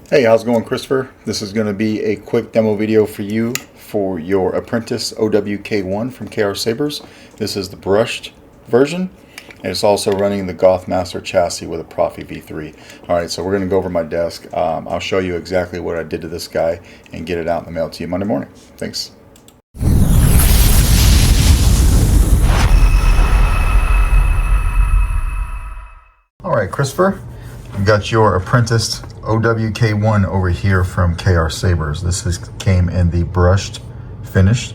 Hey, how's it going, Christopher? This is going to be a quick demo video for you for your Apprentice OWK1 from Sabers. This is the brushed version, and it's also running the Goth Master chassis with a Proffie V3. Alright, so we're going to go over my desk. I'll show you exactly what I did to this guy and get it out in the mail to you Monday morning. Thanks. Alright, Christopher, you got your Apprentice OWK1 over here from Sabers. This came in the brushed finished,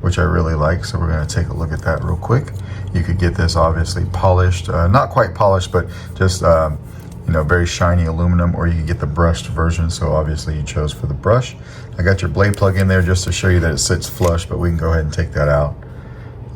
which I really like, so we're going to take a look at that real quick. You could get this obviously polished, not quite polished, but just very shiny aluminum, or you could get the brushed version, so obviously you chose for the brush. I got your blade plug in there just to show you that it sits flush, but we can go ahead and take that out.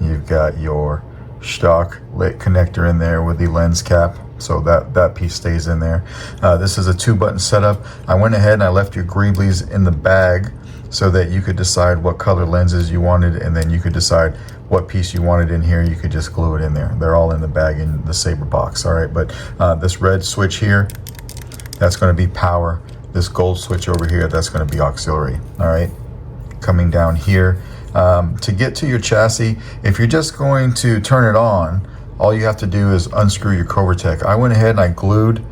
You've got your stock lit connector in there with the lens cap, so that piece stays in there. This is a 2-button setup. I went ahead and I left your greeblies in the bag so that you could decide what color lenses you wanted, and then you could decide what piece you wanted in here. You could just glue it in there. They're all in the bag in the Saber box. All right, but this red switch here, that's going to be power. This gold switch over here, that's going to be auxiliary. All right, coming down here, to get to your chassis, if you're just going to turn it on, all you have to do is unscrew your Covertech. I went ahead and I glued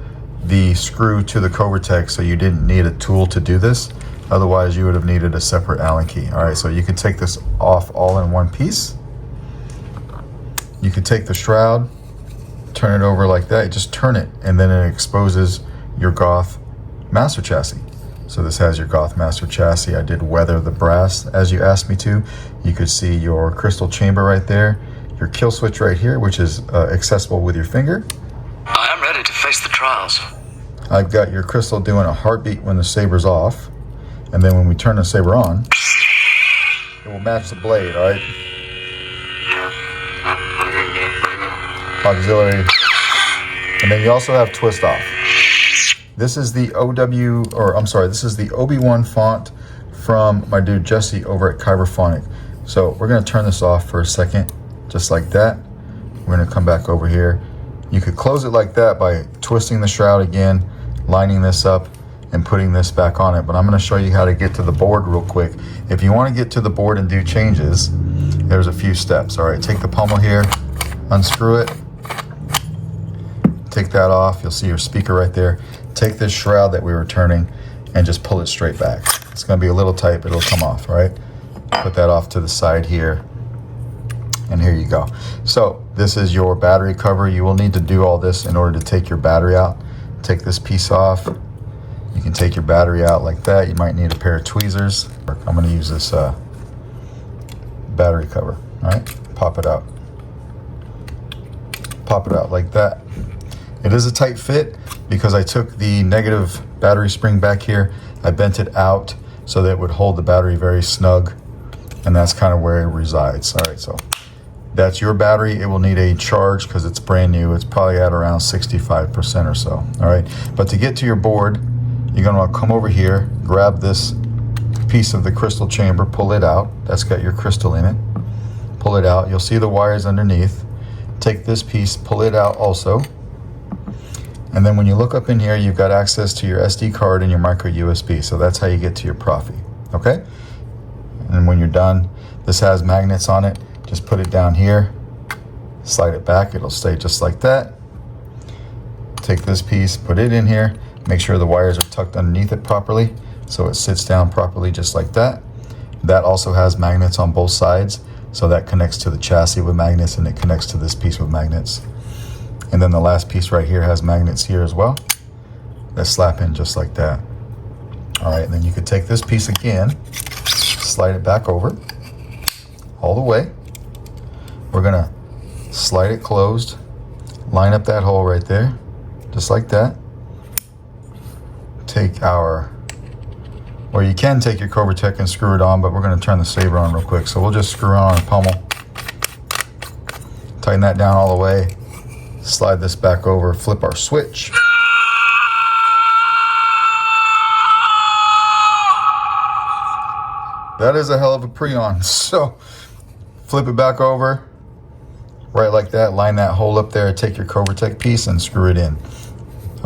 the screw to the Covertech, so you didn't need a tool to do this. Otherwise, you would have needed a separate Allen key. All right, so you can take this off all in one piece. You can take the shroud, turn it over like that. Just turn it, and then it exposes your Goth Master chassis. So this has your Goth Master chassis. I did weather the brass as you asked me to. You could see your crystal chamber right there, your kill switch right here, which is accessible with your finger. I am ready to face the trials. I've got your crystal doing a heartbeat when the saber's off, and then when we turn the saber on, it will match the blade, all right? Auxiliary. And then you also have twist off. This is the this is the Obiwan font from my dude Jesse over at Kyberphonic. So we're gonna turn this off for a second, just like that. We're gonna come back over here. You could close it like that by twisting the shroud again, lining this up, and putting this back on it. But I'm gonna show you how to get to the board real quick. If you wanna get to the board and do changes, there's a few steps. All right, take the pommel here, unscrew it, take that off. You'll see your speaker right there. Take this shroud that we were turning and just pull it straight back. It's gonna be a little tight, but it'll come off, all right? Put that off to the side here, and here you go. So this is your battery cover. You will need to do all this in order to take your battery out. Take this piece off. You can take your battery out like that. You might need a pair of tweezers. I'm gonna use this battery cover, all right? Pop it out. Pop it out like that. It is a tight fit because I took the negative battery spring back here. I bent it out so that it would hold the battery very snug, and that's kind of where it resides. All right, so that's your battery. It will need a charge because it's brand new. It's probably at around 65% or so. All right, but to get to your board, you're gonna want to come over here, grab this piece of the crystal chamber, pull it out. That's got your crystal in it. Pull it out. You'll see the wires underneath. Take this piece, pull it out also. And then when you look up in here, you've got access to your SD card and your micro USB. So that's how you get to your Proffie, okay? And when you're done, this has magnets on it. Just put it down here, slide it back. It'll stay just like that. Take this piece, put it in here. Make sure the wires are tucked underneath it properly so it sits down properly just like that. That also has magnets on both sides. So that connects to the chassis with magnets, and it connects to this piece with magnets. And then the last piece right here has magnets here as well that slap in just like that. All right, and then you could take this piece again, slide it back over all the way. We're gonna slide it closed, line up that hole right there, just like that. Take or you can take your Covertech and screw it on, but we're gonna turn the Saber on real quick. So we'll just screw it on a pommel, tighten that down all the way, slide this back over, flip our switch. That is a hell of a pre-on. So flip it back over, right like that, line that hole up there, take your Covertech piece and screw it in.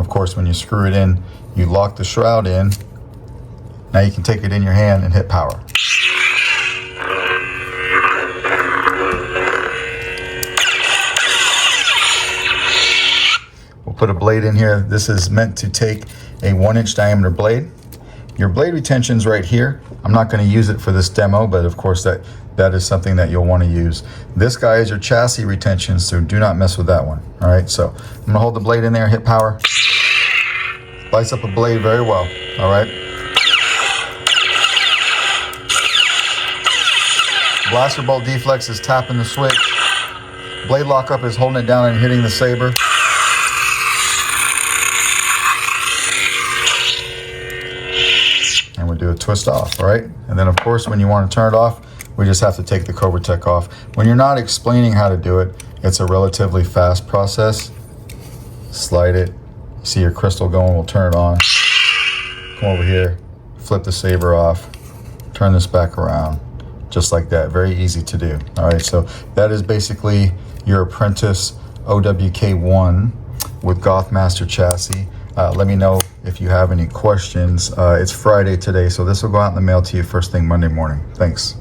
Of course, when you screw it in, you lock the shroud in. Now you can take it in your hand and hit power. We'll put a blade in here. This is meant to take a 1-inch diameter blade. Your blade retention's right here. I'm not going to use it for this demo, but of course that is something that you'll want to use. This guy is your chassis retention, so do not mess with that one. All right, so I'm going to hold the blade in there, hit power. Slice up a blade very well. All right. Blaster bolt deflex is tapping the switch. Blade lockup is holding it down and hitting the saber. And we do a twist off, all right? And then of course, when you want to turn it off, we just have to take the Cobra Tech off. When you're not explaining how to do it, it's a relatively fast process. Slide it, see your crystal going, we'll turn it on. Come over here, flip the saber off, turn this back around, just like that. Very easy to do, all right? So that is basically your Apprentice OWK1 with Goth Master chassis. Let me know if you have any questions. It's Friday today, so this will go out in the mail to you first thing Monday morning. Thanks.